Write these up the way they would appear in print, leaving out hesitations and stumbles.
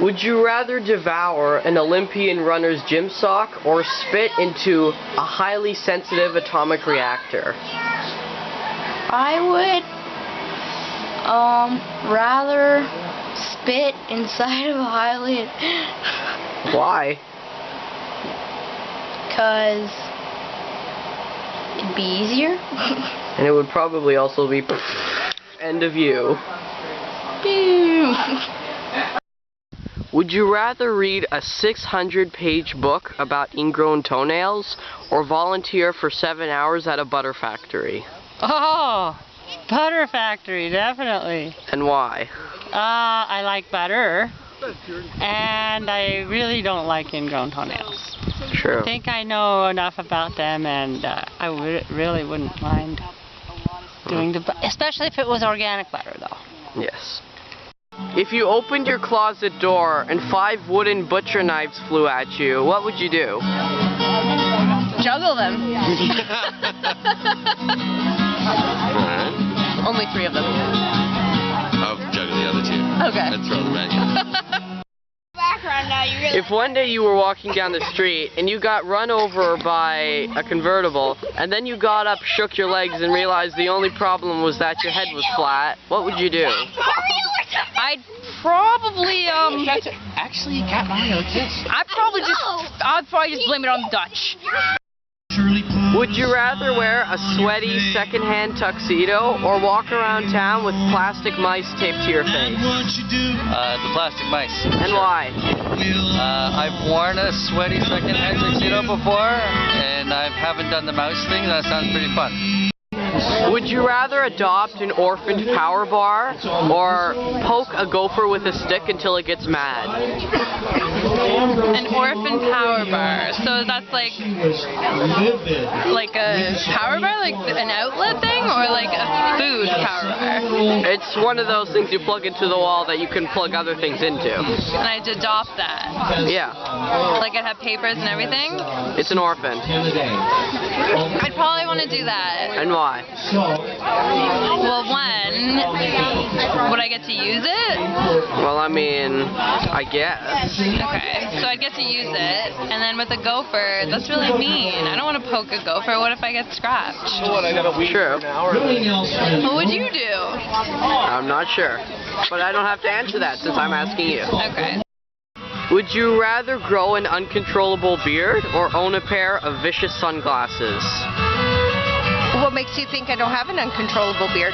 Would you rather devour an Olympian runner's gym sock or spit into a highly sensitive atomic reactor? I would rather spit inside of a highly... Why? Because it'd be easier. And it would probably also be end of you. Would you rather read a 600-page book about ingrown toenails or volunteer for 7 hours at a butter factory? Oh, butter factory, definitely. And why? I like butter, and I really don't like ingrown toenails. True. I think I know enough about them, and I really wouldn't mind doing especially if it was organic butter, though. Yes. If you opened your closet door and 5 wooden butcher knives flew at you, what would you do? Juggle them. Only 3 of them. I'll juggle the other 2. Okay. And throw them at you. If one day you were walking down the street and you got run over by a convertible, and then you got up, shook your legs, and realized the only problem was that your head was flat, what would you do? I'd probably Actually, Cat Mario exists. I'd probably just blame it on the Dutch. Would you rather wear a sweaty secondhand tuxedo or walk around town with plastic mice taped to your face? The plastic mice. And why? I've worn a sweaty secondhand tuxedo before, and I haven't done the mouse thing. That sounds pretty fun. Would you rather adopt an orphaned power bar or poke a gopher with a stick until it gets mad? An orphan power bar. So that's like a power bar, like an outlet thing, or like a food power bar? It's one of those things you plug into the wall that you can plug other things into. And I'd adopt that. Yeah. Like I'd have papers and everything? It's an orphan. I'd probably want to do that. And why? Well, one, would I get to use it? Well, I mean, I guess. Okay, so I'd get to use it, and then with a gopher, that's really mean. I don't want to poke a gopher. What if I get scratched? True. What would you do? I'm not sure. But I don't have to answer that since I'm asking you. Okay. Would you rather grow an uncontrollable beard or own a pair of vicious sunglasses? What makes you think I don't have an uncontrollable beard?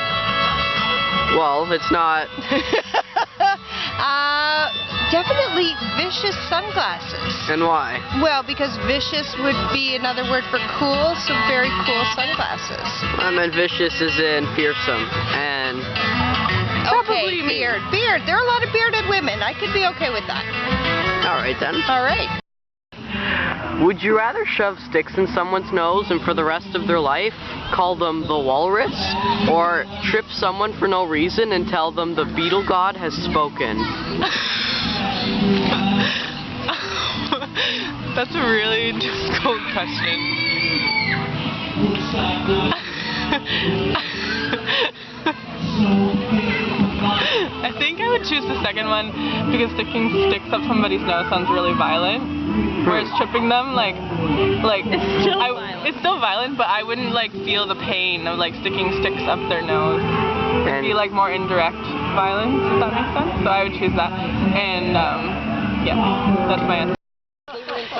Well, it's not... Definitely vicious sunglasses. And why? Well, because vicious would be another word for cool, so very cool sunglasses. I meant vicious as in fearsome, and... Okay, beard. Beard. There are a lot of bearded women. I could be okay with that. Alright then. Alright. Would you rather shove sticks in someone's nose and for the rest of their life call them the walrus, or trip someone for no reason and tell them the beetle god has spoken? That's a really difficult question. I think I would choose the second one because sticking sticks up somebody's nose sounds really violent. Whereas tripping them, it's still violent, but I wouldn't feel the pain of sticking sticks up their nose. It'd be more indirect violence, if that makes sense. So I would choose that. And yeah, that's my answer.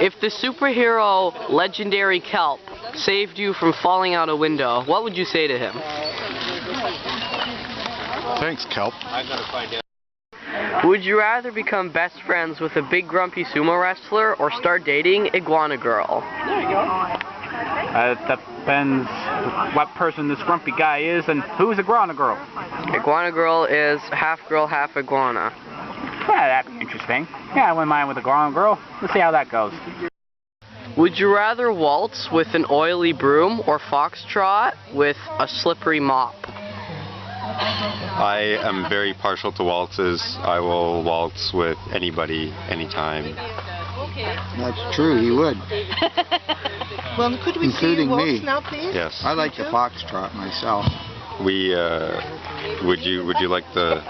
If the superhero Legendary Kelp saved you from falling out a window, what would you say to him? Thanks, Kelp. Would you rather become best friends with a big grumpy sumo wrestler or start dating Iguana Girl? There you go. It depends what person this grumpy guy is and who's Iguana Girl. Iguana Girl is half girl, half iguana. Yeah, that'd be interesting. Yeah, I wouldn't mind with Iguana Girl. Let's see how that goes. Would you rather waltz with an oily broom or foxtrot with a slippery mop? I am very partial to waltzes. I will waltz with anybody, anytime. That's true, he would. Well, could we including see me. Now, please? Yes. I like the foxtrot myself. Would you like the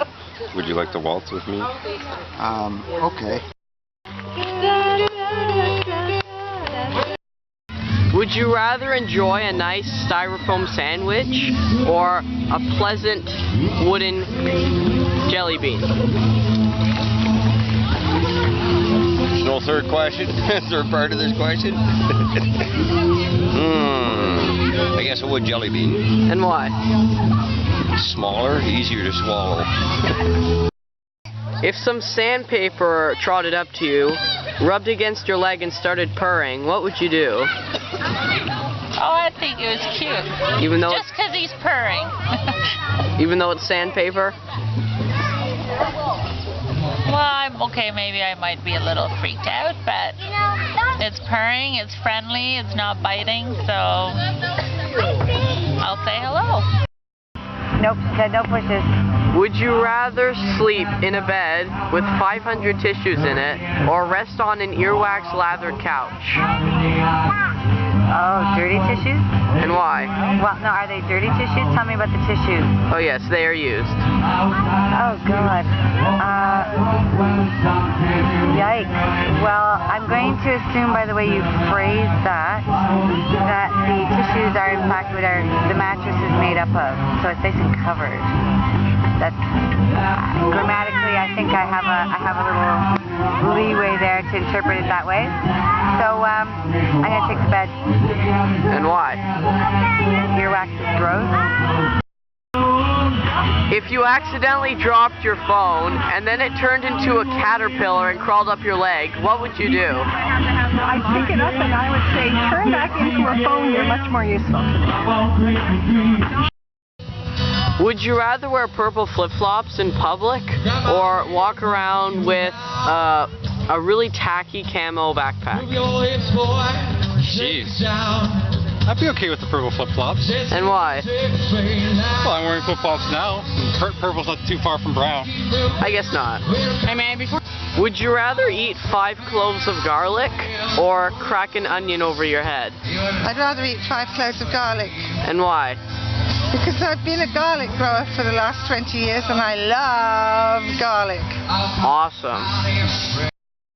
Would you like to waltz with me? Okay. Would you rather enjoy a nice styrofoam sandwich or a pleasant wooden jelly bean? There's no third question? Third part of this question? I guess a wood jelly bean. And why? Smaller, easier to swallow. If some sandpaper trotted up to you, rubbed against your leg and started purring, what would you do? Oh, I think it was cute. Even though just because he's purring. Even though it's sandpaper? Well, okay, maybe I might be a little freaked out, but it's purring, it's friendly, it's not biting, so I'll say hello. Nope, said no pushes. Would you rather sleep in a bed with 500 tissues in it or rest on an earwax lathered couch? Oh, dirty tissues? And why? Well, no, are they dirty tissues? Tell me about the tissues. Oh yes, they are used. Oh, God. Yikes. Well, I'm going to assume by the way you phrased that the tissues are in fact what the mattress is made up of. So it's nice and covered. That's grammatically, I think I have a little leeway there to interpret it that way. So I'm going to take the bed. And why? Earwax is gross. If you accidentally dropped your phone and then it turned into a caterpillar and crawled up your leg, what would you do? I'd pick it up and I would say, turn back into a phone, you're much more useful to me. Would you rather wear purple flip-flops in public or walk around with a really tacky camo backpack? Jeez. I'd be okay with the purple flip-flops. And why? Well, I'm wearing flip-flops now. Purple's not too far from brown. I guess not. Would you rather eat 5 cloves of garlic or crack an onion over your head? I'd rather eat 5 cloves of garlic. And why? Because I've been a garlic grower for the last 20 years and I love garlic. Awesome.